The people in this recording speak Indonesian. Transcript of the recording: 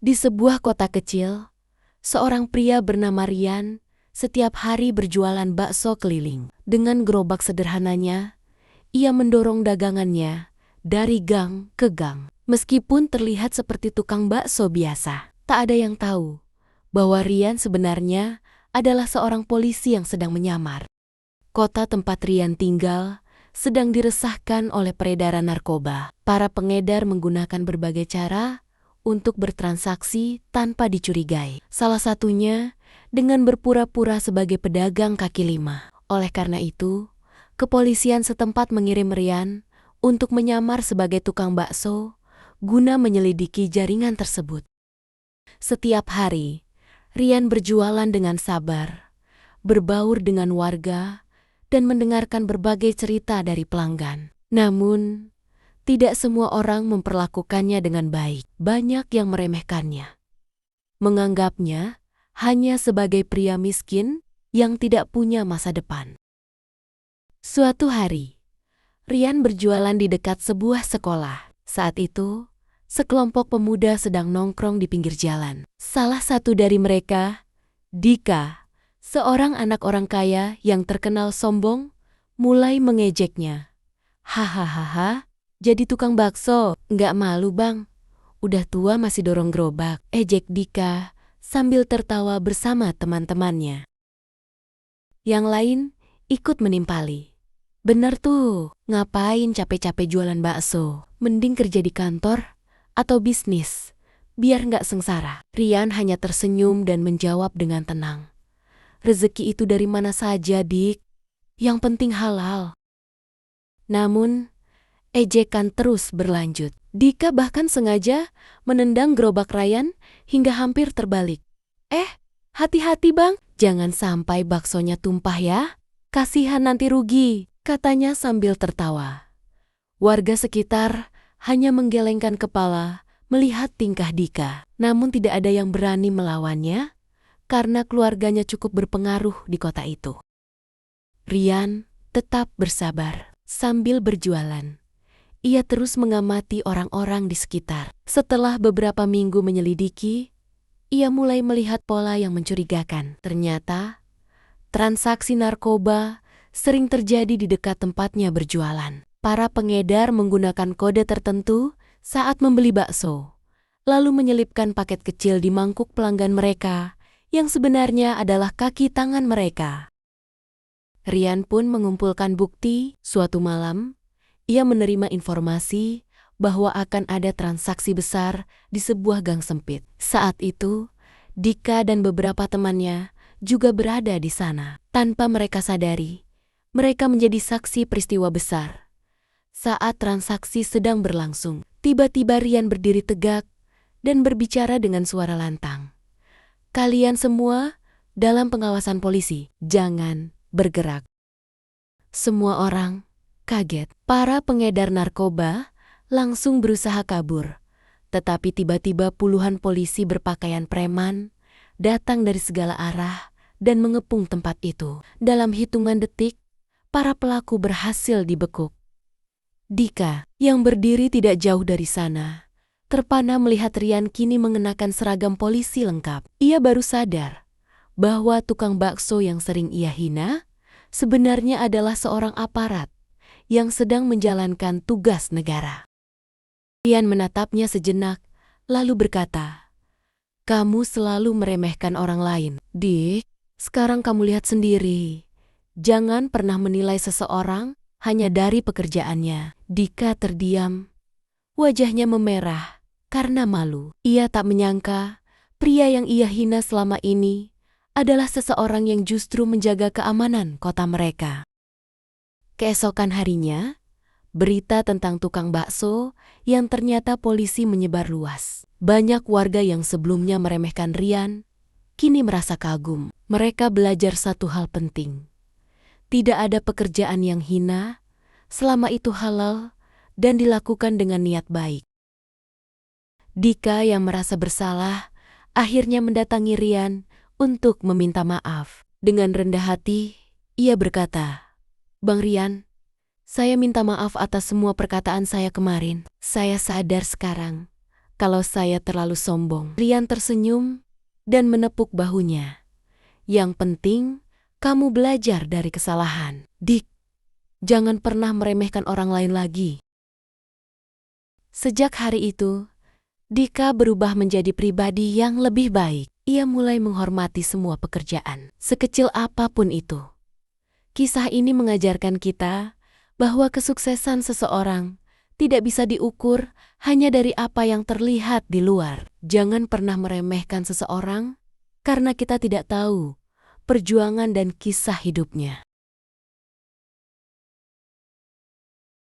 Di sebuah kota kecil, seorang pria bernama Rian setiap hari berjualan bakso keliling. Dengan gerobak sederhananya, ia mendorong dagangannya dari gang ke gang. Meskipun terlihat seperti tukang bakso biasa, tak ada yang tahu bahwa Rian sebenarnya adalah seorang polisi yang sedang menyamar. Kota tempat Rian tinggal sedang diresahkan oleh peredaran narkoba. Para pengedar menggunakan berbagai cara untuk bertransaksi tanpa dicurigai. Salah satunya dengan berpura-pura sebagai pedagang kaki lima. Oleh karena itu, kepolisian setempat mengirim Rian untuk menyamar sebagai tukang bakso guna menyelidiki jaringan tersebut. Setiap hari, Rian berjualan dengan sabar, berbaur dengan warga, dan mendengarkan berbagai cerita dari pelanggan. Namun, tidak semua orang memperlakukannya dengan baik. Banyak yang meremehkannya, menganggapnya hanya sebagai pria miskin yang tidak punya masa depan. Suatu hari, Rian berjualan di dekat sebuah sekolah. Saat itu, sekelompok pemuda sedang nongkrong di pinggir jalan. Salah satu dari mereka, Dika, seorang anak orang kaya yang terkenal sombong, mulai mengejeknya. Hahaha, jadi tukang bakso, nggak malu bang? Udah tua masih dorong gerobak, ejek Dika sambil tertawa bersama teman-temannya. Yang lain ikut menimpali. Bener tuh, ngapain capek-capek jualan bakso? Mending kerja di kantor atau bisnis, biar nggak sengsara. Rian hanya tersenyum dan menjawab dengan tenang. Rezeki itu dari mana saja, Dik. Yang penting halal. Namun, ejekan terus berlanjut. Dika bahkan sengaja menendang gerobak Rian hingga hampir terbalik. Hati-hati bang, jangan sampai baksonya tumpah ya. Kasihan nanti rugi, katanya sambil tertawa. Warga sekitar hanya menggelengkan kepala melihat tingkah Dika. Namun tidak ada yang berani melawannya karena keluarganya cukup berpengaruh di kota itu. Rian tetap bersabar sambil berjualan. Ia terus mengamati orang-orang di sekitar. Setelah beberapa minggu menyelidiki, ia mulai melihat pola yang mencurigakan. Ternyata, transaksi narkoba sering terjadi di dekat tempatnya berjualan. Para pengedar menggunakan kode tertentu saat membeli bakso, lalu menyelipkan paket kecil di mangkuk pelanggan mereka yang sebenarnya adalah kaki tangan mereka. Rian pun mengumpulkan bukti. Suatu malam, ia menerima informasi bahwa akan ada transaksi besar di sebuah gang sempit. Saat itu, Dika dan beberapa temannya juga berada di sana. Tanpa mereka sadari, mereka menjadi saksi peristiwa besar. Saat transaksi sedang berlangsung, tiba-tiba Rian berdiri tegak dan berbicara dengan suara lantang. Kalian semua dalam pengawasan polisi, jangan bergerak. Semua orang kaget. Para pengedar narkoba langsung berusaha kabur. Tetapi tiba-tiba puluhan polisi berpakaian preman datang dari segala arah dan mengepung tempat itu. Dalam hitungan detik, para pelaku berhasil dibekuk. Dika, yang berdiri tidak jauh dari sana, terpana melihat Rian kini mengenakan seragam polisi lengkap. Ia baru sadar bahwa tukang bakso yang sering ia hina sebenarnya adalah seorang aparat yang sedang menjalankan tugas negara. Rian menatapnya sejenak, lalu berkata, "Kamu selalu meremehkan orang lain. Dik, sekarang kamu lihat sendiri. Jangan pernah menilai seseorang hanya dari pekerjaannya." Dika terdiam. Wajahnya memerah karena malu. Ia tak menyangka pria yang ia hina selama ini adalah seseorang yang justru menjaga keamanan kota mereka. Keesokan harinya, berita tentang tukang bakso yang ternyata polisi menyebar luas. Banyak warga yang sebelumnya meremehkan Rian, kini merasa kagum. Mereka belajar satu hal penting. Tidak ada pekerjaan yang hina selama itu halal dan dilakukan dengan niat baik. Dika yang merasa bersalah akhirnya mendatangi Rian untuk meminta maaf. Dengan rendah hati, ia berkata, "Bang Rian, saya minta maaf atas semua perkataan saya kemarin. Saya sadar sekarang, kalau saya terlalu sombong. Rian tersenyum dan menepuk bahunya. Yang penting, kamu belajar dari kesalahan. Dik, jangan pernah meremehkan orang lain lagi. Sejak hari itu, Dika berubah menjadi pribadi yang lebih baik. Ia mulai menghormati semua pekerjaan, sekecil apapun itu. Kisah ini mengajarkan kita bahwa kesuksesan seseorang tidak bisa diukur hanya dari apa yang terlihat di luar. Jangan pernah meremehkan seseorang karena kita tidak tahu perjuangan dan kisah hidupnya.